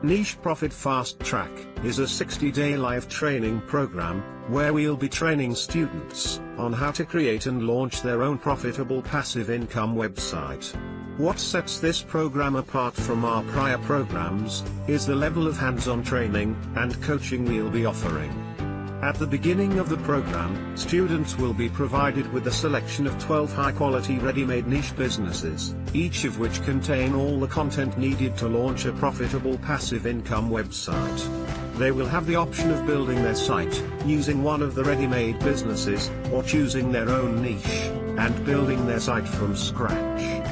Niche Profit Fast Track is a 60-day live training program, where we'll be training students on how to create and launch their own profitable passive income website. What sets this program apart from our prior programs is the level of hands-on training and coaching we'll be offering. At the beginning of the program, students will be provided with a selection of 12 high-quality ready-made niche businesses, each of which contain all the content needed to launch a profitable passive income website. They will have the option of building their site, using one of the ready-made businesses, or choosing their own niche, and building their site from scratch.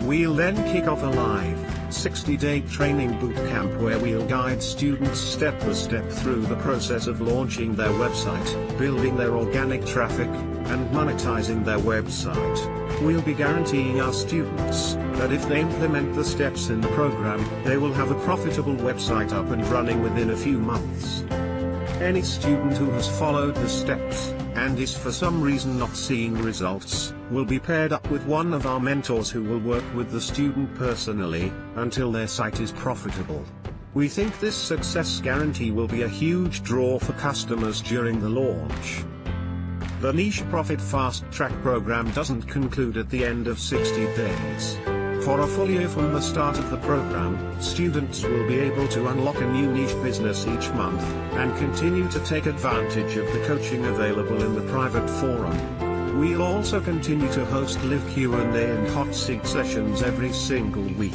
We'll then kick off a live, 60-day training bootcamp where we'll guide students step by step through the process of launching their website, building their organic traffic, and monetizing their website. We'll be guaranteeing our students that if they implement the steps in the program, they will have a profitable website up and running within a few months. Any student who has followed the steps, and is for some reason not seeing results, will be paired up with one of our mentors who will work with the student personally, until their site is profitable. We think this success guarantee will be a huge draw for customers during the launch. The Niche Profit Fast Track program doesn't conclude at the end of 60 days. For a full year from the start of the program, students will be able to unlock a new niche business each month, and continue to take advantage of the coaching available in the private forum. We'll also continue to host live Q&A and hot seat sessions every single week.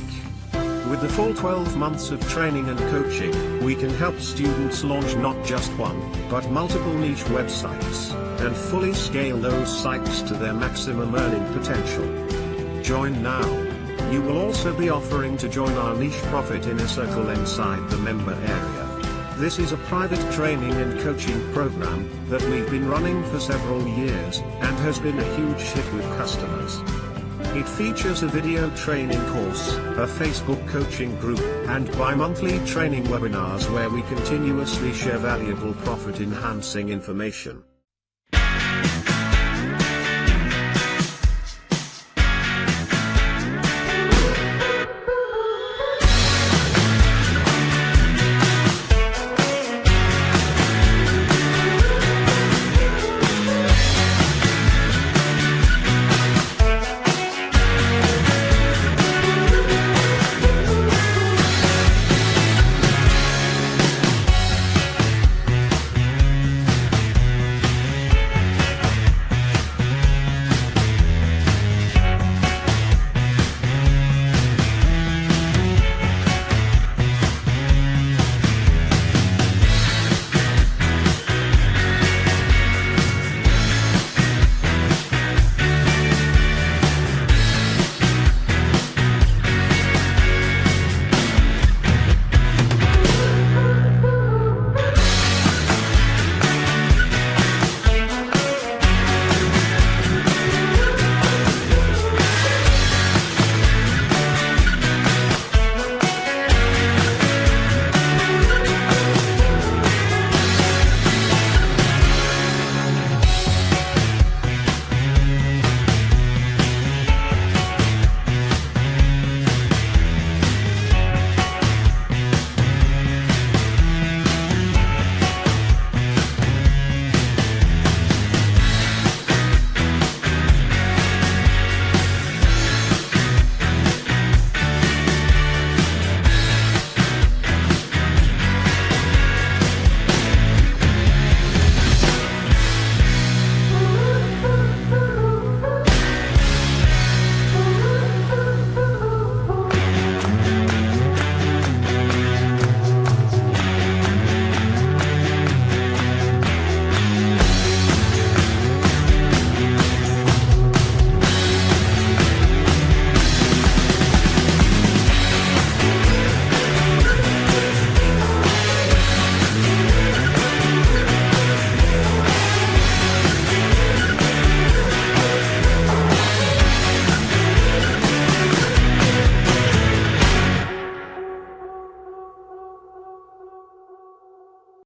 With the full 12 months of training and coaching, we can help students launch not just one, but multiple niche websites, and fully scale those sites to their maximum earning potential. Join now. You will also be offering to join our Niche Profit Inner Circle inside the member area. This is a private training and coaching program that we've been running for several years, and has been a huge hit with customers. It features a video training course, a Facebook coaching group, and bi-monthly training webinars where we continuously share valuable profit-enhancing information.